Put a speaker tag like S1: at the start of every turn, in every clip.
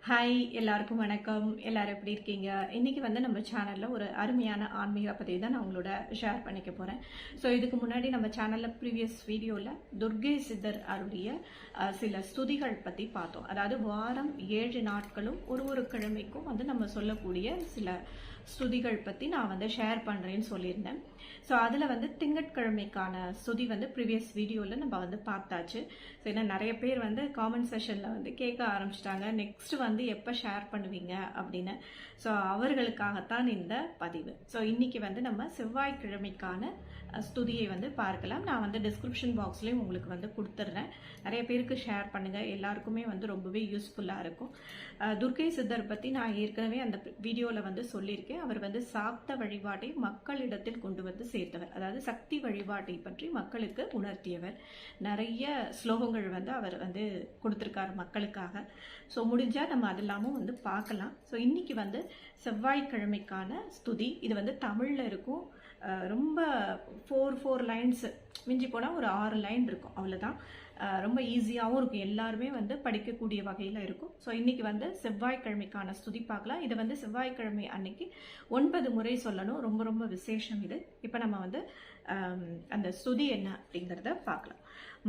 S1: Hi எல்லாருக்கும் வணக்கம். எல்லாரும் எப்படி இருக்கீங்க? இன்னைக்கு வந்து நம்ம சேனலில் ஒரு அருமையான ஆன்மீக பற்றி தான் நான் உங்களோட ஷேர் பண்ணிக்க போகிறேன். ஸோ இதுக்கு முன்னாடி நம்ம சேனலில் ப்ரீவியஸ் வீடியோவில் துர்கை சித்தர் அருடைய சில ஸ்துதிகள் பற்றி பார்த்தோம். அதாவது வாரம் 7 நாட்களும் ஒரு கிழமைக்கும் வந்து நம்ம சொல்லக்கூடிய சில ஸ்துதிகள் பற்றி நான் வந்து ஷேர் பண்ணுறேன்னு சொல்லியிருந்தேன். ஸோ அதில் வந்து திங்கட்கிழமைக்கான ஸ்துதி வந்து ப்ரீவியஸ் வீடியோவில் நம்ம வந்து பார்த்தாச்சு. ஸோ ஏன்னா நிறைய பேர் வந்து காமெண்ட் செஷனில் வந்து கேட்க ஆரம்பிச்சிட்டாங்க, நெக்ஸ்ட் வந்து எப்போ ஷேர் பண்ணுவீங்க அப்படின்னு. ஸோ அவர்களுக்காகத்தான் இந்த பதிவு. ஸோ இன்னைக்கு வந்து நம்ம செவ்வாய்க்கிழமைக்கான ஸ்துதியை வந்து பார்க்கலாம். நான் வந்து டிஸ்கிரிப்ஷன் பாக்ஸ்லேயும் உங்களுக்கு வந்து கொடுத்துட்றேன். நிறைய பேருக்கு ஷேர் பண்ணுங்கள், எல்லாருக்குமே வந்து ரொம்பவே யூஸ்ஃபுல்லாக இருக்கும். துர்கை சித்தர் பற்றி நான் ஏற்கனவே அந்த வீடியோவில் வந்து சொல்லியிருக்கேன். அவர் வந்து சாக்த வழிபாட்டை மக்களிடத்தில் கொண்டு வந்து சேர்த்தவர், அதாவது சக்தி வழிபாட்டை பற்றி மக்களுக்கு உணர்த்தியவர். நிறைய ஸ்லோகங்கள் வந்து அவர் வந்து கொடுத்துருக்காரு மக்களுக்காக. ஸோ முடிஞ்சால் நம்ம அதெல்லாமும் வந்து பார்க்கலாம். ஸோ இன்னைக்கு வந்து செவ்வாய்க்கிழமைக்கான ஸ்துதி. இது வந்து தமிழில் இருக்கும். ரொம்ப 4 லைன்ஸ், மிஞ்சி போனால் ஒரு 6 லைன் இருக்கும், அவ்வளோதான். ரொம்ப ஈஸியாகவும் இருக்கும், எல்லாருமே வந்து படிக்கக்கூடிய வகையில் இருக்கும். ஸோ இன்னைக்கு வந்து செவ்வாய்க்கிழமைக்கான ஸ்துதி பார்க்கலாம். இதை வந்து செவ்வாய்க்கிழமை அன்னைக்கு 9 முறை சொல்லணும். ரொம்ப ரொம்ப விசேஷம் இது. இப்போ நம்ம வந்து அந்த ஸ்துதி என்ன அப்படிங்கிறத பார்க்கலாம்.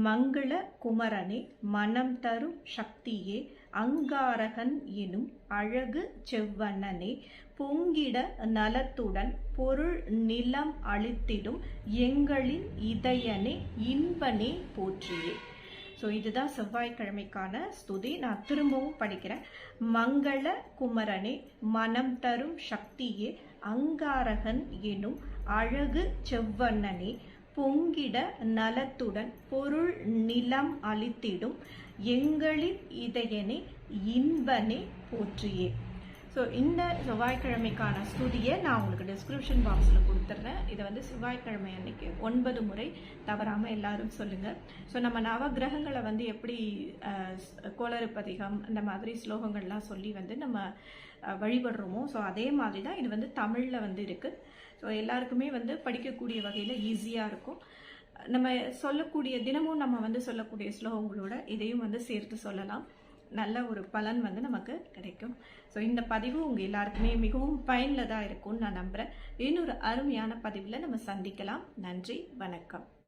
S1: மங்கள குமரனே, மனம் தரும் சக்தியே, அங்காரகன் எனும் அழகு செவ்வண்ணனே, பொங்கிட நலத்துடன் பொருள் நிலம் அளித்திடும் எங்களின் இதயனே, இன்பனே போற்றியே. ஸோ இதுதான் செவ்வாய்க்கிழமைக்கான ஸ்துதி. நான் திரும்பவும் படிக்கிறேன். மங்கள குமரனே, மனம் தரும் சக்தியே, அங்காரகன் எனும் அழகு செவ்வண்ணனே, பொங்கிட நலத்துடன் பொருள் நிலம் அளித்திடும் எங்களின் இதயனே, இன்பனே போற்றியே. ஸோ இந்த செவ்வாய்க்கிழமைக்கான ஸ்துதியை நான் உங்களுக்கு டிஸ்கிரிப்ஷன் பாக்ஸில் கொடுத்துட்றேன். இதை வந்து செவ்வாய்க்கிழமை அன்னைக்கு 9 முறை தவறாமல் எல்லாரும் சொல்லுங்கள். ஸோ நம்ம நவகிரகங்களை வந்து எப்படி கோளறுப்பதிகம் இந்த மாதிரி ஸ்லோகங்கள்லாம் சொல்லி வந்து நம்ம வழிபடுறோமோ, ஸோ அதே மாதிரி தான் இது வந்து தமிழில் வந்து இருக்குது. ஸோ எல்லாருக்குமே வந்து படிக்கக்கூடிய வகையில் ஈஸியாக இருக்கும். நம்ம சொல்லக்கூடிய தினமும் நம்ம வந்து சொல்லக்கூடிய ஸ்லோகங்களோட இதையும் வந்து சேர்த்து சொல்லலாம். நல்ல ஒரு பலன் வந்து நமக்கு கிடைக்கும். ஸோ இந்த பதிவு உங்கள் எல்லாருக்குமே மிகவும் பயனுள்ளதாக இருக்கும்னு நான் நம்புகிறேன். இன்னொரு அருமையான பதிவில் நம்ம சந்திக்கலாம். நன்றி, வணக்கம்.